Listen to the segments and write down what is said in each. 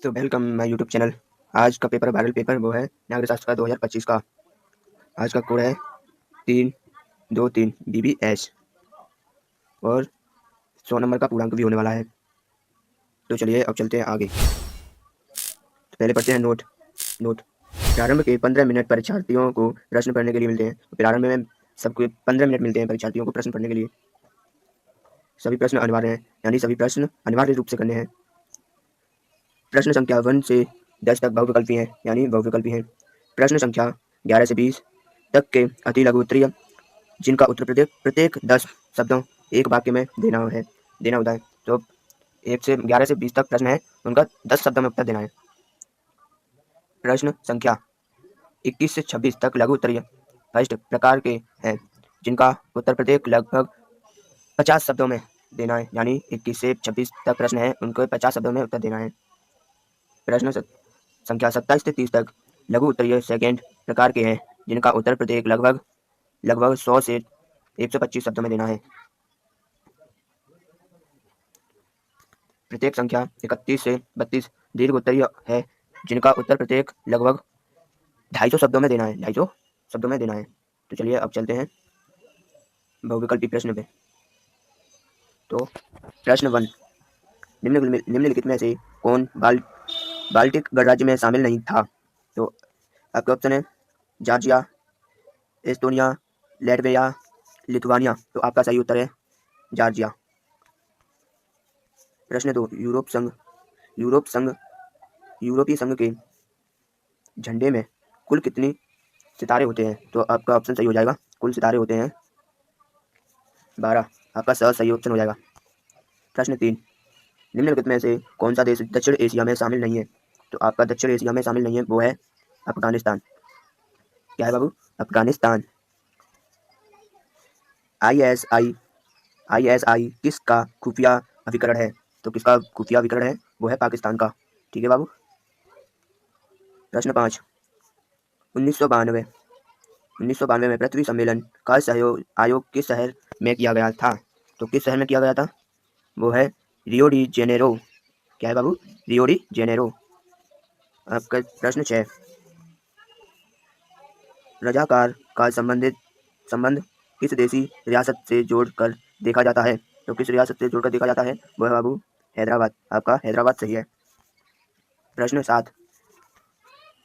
तो welcome my YouTube channel. आज का पेपर वायरल पेपर वो है नागरिक शास्त्र का 2025 का। आज का कोड है 323 BBS और 100 नंबर का पूर्णांक भी होने वाला है। तो चलिए अब चलते हैं आगे। तो पहले पढ़ते हैं नोट। प्रारंभ के 15 मिनट परीक्षार्थियों को प्रश्न पढ़ने के लिए मिलते हैं। तो प्रारंभ में सबको 15 मिनट मिलते हैं परीक्षार्थियों को प्रश्न पढ़ने के लिए। सभी प्रश्न अनिवार्य हैं, यानी सभी प्रश्न अनिवार्य रूप से करने हैं। प्रश्न संख्या 1 से 10 तक बहुविकल्पी हैं, यानी बहुविकल्पी हैं। प्रश्न संख्या 11 से 20 तक के अति लघु उत्तरीय, जिनका उत्तर प्रत्येक 10 शब्दों एक वाक्य में देना होता है। तो 1 से 11 से 20 तक प्रश्न है, उनका 10 शब्दों में उत्तर देना है। प्रश्न संख्या 21 से 26 तक लघु उत्तरीय फर्स्ट प्रकार के हैं, जिनका उत्तर प्रत्येक लगभग 50 शब्दों में देना है, यानी 21 से 26 तक प्रश्न है, उनको 50 शब्दों में उत्तर देना है। प्रश्न संख्या 27 से 30 तक लघु उत्तरीय सेकेंड प्रकार के हैं, जिनका उत्तर प्रत्येक लगभग 100 से 125 शब्दों में देना है। प्रत्येक संख्या 31 से 32 दीर्घ उत्तरीय है, जिनका उत्तर प्रत्येक लगभग 250 शब्दों में देना है। 250 शब्दों में देना है। तो चलिए अब चलते हैं बहुविकल्पी प्रश्न पे। तो प्रश्न 1, निम्नलिखित में से कौन बाल्टिक गणराज्य में शामिल नहीं था? तो आपके ऑप्शन है जॉर्जिया, एस्टोनिया, लैटविया, लिथुआनिया। तो आपका सही उत्तर है जॉर्जिया। प्रश्न 2, यूरोपीय संघ के झंडे में कुल कितने सितारे होते हैं? तो आपका ऑप्शन सही हो जाएगा, कुल सितारे होते हैं 12। आपका सही ऑप्शन हो जाएगा। प्रश्न 3, निम्नलिखित में से कौन सा देश दक्षिण एशिया में शामिल नहीं है? तो आपका दक्षिण एशिया में शामिल नहीं है, वो है अफगानिस्तान। क्या है बाबू? अफगानिस्तान। ISI किसका खुफिया अभिकरण है? तो किसका खुफिया अभिकरण है? वो है पाकिस्तान का। ठीक है बाबू। प्रश्न 5, 1992 में पृथ्वी सम्मेलन का आयोग किस शहर में किया गया था? तो किस शहर में किया गया था? वो है रियो डी जेनेरो। क्या है बाबू? Rio de Janeiro. आपका प्रश्न 6, रजाकार का संबंध किस देसी रियासत से जोड़कर देखा जाता है? तो किस रियासत से जोड़कर देखा जाता है? वो है बाबू हैदराबाद। आपका हैदराबाद सही है। प्रश्न 7,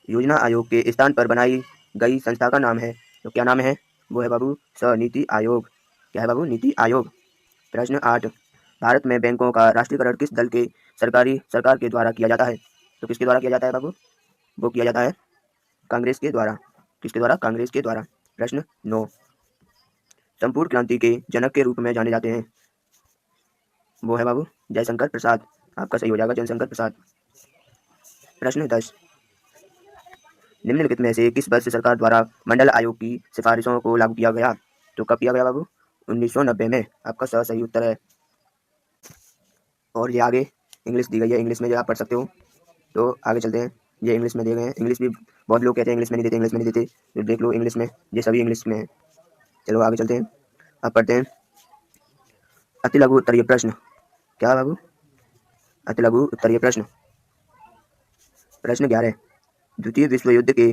योजना आयोग के स्थान पर बनाई गई संस्था का नाम है। तो क्या नाम है? वो है बाबू नीति आयोग। क्या है बाबू? नीति आयोग। प्रश्न 8, भारत में बैंकों का राष्ट्रीयकरण किस दल के सरकार के द्वारा किया जाता है? तो किसके द्वारा किया जाता है बाबू? वो किया जाता है कांग्रेस के द्वारा। किसके द्वारा? कांग्रेस के द्वारा। प्रश्न 9, संपूर्ण क्रांति के जनक के रूप में जाने जाते हैं। वो है बाबू जयशंकर प्रसाद। आपका सही हो जाएगा जयशंकर प्रसाद। प्रश्न 10, निम्नलिखित में से किस वर्ष सरकार द्वारा मंडल आयोग की सिफारिशों को लागू किया गया? तो कब किया गया बाबू? 1990 में। आपका सही उत्तर है। और ये आगे इंग्लिश दी गई है, इंग्लिश में जो आप पढ़ सकते हो। तो आगे चलते हैं। ये इंग्लिश में दिए गए हैं। इंग्लिश भी बहुत लोग कहते हैं इंग्लिश में नहीं देते, तो देख लो इंग्लिश में, ये सभी इंग्लिश में है। चलो आगे चलते हैं। अब पढ़ते हैं अति लघु उत्तरीय प्रश्न। क्या बाबू? अति लघु उत्तरीय प्रश्न। प्रश्न 11, द्वितीय विश्व युद्ध के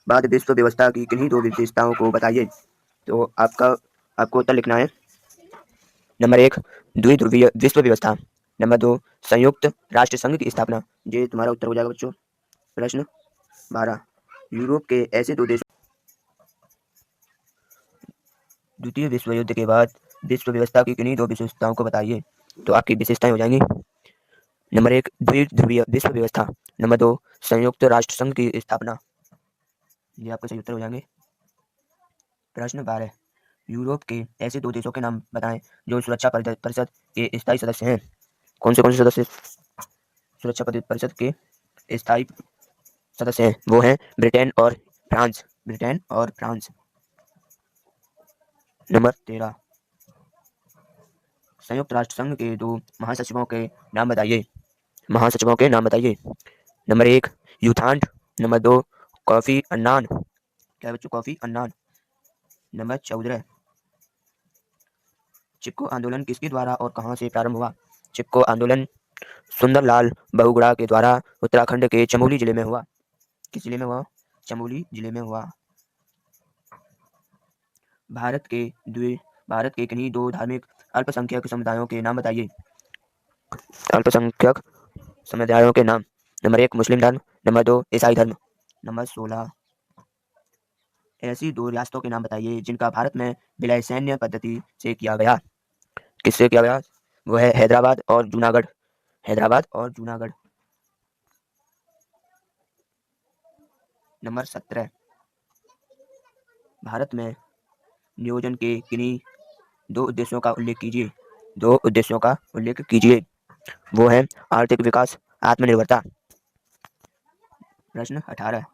बाद विश्व व्यवस्था की किन्हीं दो विशेषताओं को बताइए। तो आपको उत्तर लिखना है। नंबर 1, द्विध्रुवीय विश्व व्यवस्था। नंबर 2, संयुक्त राष्ट्र संघ की स्थापना। ये तुम्हारा उत्तर हो जाएगा बच्चों। प्रश्न 12, यूरोप के ऐसे दो देशों, द्वितीय विश्व युद्ध के बाद विश्व व्यवस्था की किन्हीं दो विशेषताओं को बताइए। तो आपकी विशेषताएं हो जाएंगी। नंबर 1, द्विध्रुवीय विश्व व्यवस्था। नंबर 2, संयुक्त राष्ट्र संघ की स्थापना। ये आपके सही उत्तर हो जाएंगे। प्रश्न 12, यूरोप के ऐसे दो देशों के नाम बताएं जो सुरक्षा परिषद के स्थायी सदस्य हैं। कौन से सदस्य सुरक्षा परिषद के स्थायी सदस्य हैं? वो हैं ब्रिटेन और फ्रांस। ब्रिटेन और फ्रांस। नंबर 13, संयुक्त राष्ट्र संघ के दो महासचिवों के नाम बताइए। महासचिवों के नाम बताइए। Number 1, U Thant. Number 2, Kofi Annan. क्या बच्चों? Coffee Annan. नंबर 14, चिपको आंदोलन किसके द्वारा और कहां से प्रारंभ हुआ? चिपको आंदोलन सुंदरलाल बहुगुणा के द्वारा उत्तराखंड के चमोली जिले में हुआ। किस जिले में हुआ? चमोली जिले में हुआ। भारत के किन्हीं दो धार्मिक अल्पसंख्यक समुदायों के नाम बताइए। अल्पसंख्यक समुदायों के नाम। नंबर 1 मुस्लिम धर्म, नंबर 2 ईसाई धर्म। नंबर 16 ऐसी दो रियासतों के नाम बताइए जिनका भारत में विलय सैन्य पद्धति से किया गया। किससे किया गया? वो है हैदराबाद और जूनागढ़। हैदराबाद और जूनागढ़। नंबर 17 भारत में नियोजन के किन्हीं दो उद्देश्यों का उल्लेख कीजिए। दो उद्देश्यों का उल्लेख कीजिए। वो है आर्थिक विकास, आत्मनिर्भरता। प्रश्न 18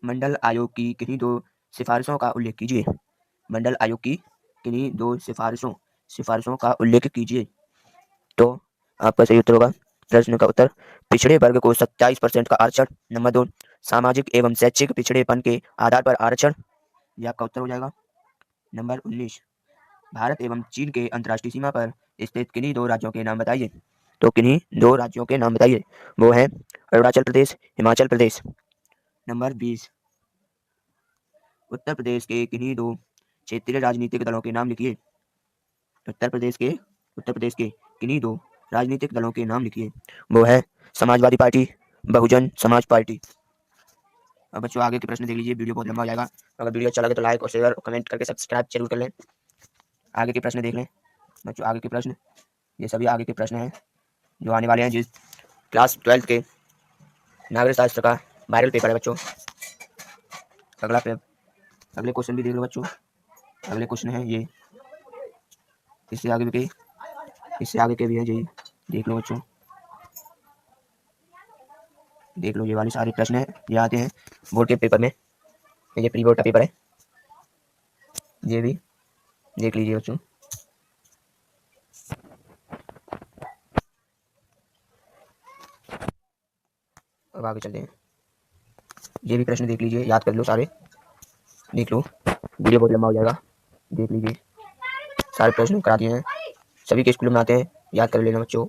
मंडल आयोग की किन्हीं दो सिफारिशों का उल्लेख कीजिए। मंडल आयोग की किन्हीं दो सिफारिशों का उल्लेख कीजिए। तो आपका सही उत्तर होगा, प्रश्न का उत्तर पिछड़े वर्ग को 27% का आरक्षण। नंबर 2 सामाजिक एवं शैक्षिक पिछड़ेपन के आधार पर आरक्षण। यह आपका उत्तर हो जाएगा। नंबर 19 भारत एवं चीन के अंतर्राष्ट्रीय सीमा पर स्थित किन्हीं दो राज्यों के नाम बताइए। तो किन्हीं दो राज्यों के नाम बताइए। वो है अरुणाचल प्रदेश, हिमाचल प्रदेश। नंबर 20 उत्तर प्रदेश के किन्हीं दो क्षेत्रीय राजनीतिक दलों के नाम लिखिए। उत्तर प्रदेश के किन्हीं दो राजनीतिक दलों के नाम लिखिए। वो है समाजवादी पार्टी, बहुजन समाज पार्टी। अब बच्चों आगे के प्रश्न देख लीजिए, वीडियो बहुत लंबा हो जाएगा। अगर वीडियो अच्छा लगे तो लाइक और शेयर और कमेंट करके सब्सक्राइब जरूर कर लें। आगे के प्रश्न देख लें बच्चों। आगे के प्रश्न, ये सभी आगे के प्रश्न हैं जो आने वाले हैं। जिस क्लास 12 के नागरिक शास्त्र का वायरल पेपर है बच्चों। अगले क्वेश्चन भी देख लो बच्चों। अगले क्वेश्चन है ये, इससे आगे के भी है जी, देख लो बच्चों। देख लो, ये वाले सारे प्रश्न है, ये आते हैं बोर्ड के पेपर में। ये प्री बोर्ड का पेपर है, ये भी देख लीजिए बच्चों। अब आगे चलते हैं। ये भी प्रश्न देख लीजिए, याद कर लो सारे, देख लो, वीडियो बहुत लंबा हो जाएगा। देख लीजिए, सारे प्रश्न करा दिए हैं, सभी के स्कूल में आते हैं, याद कर लेना बच्चों।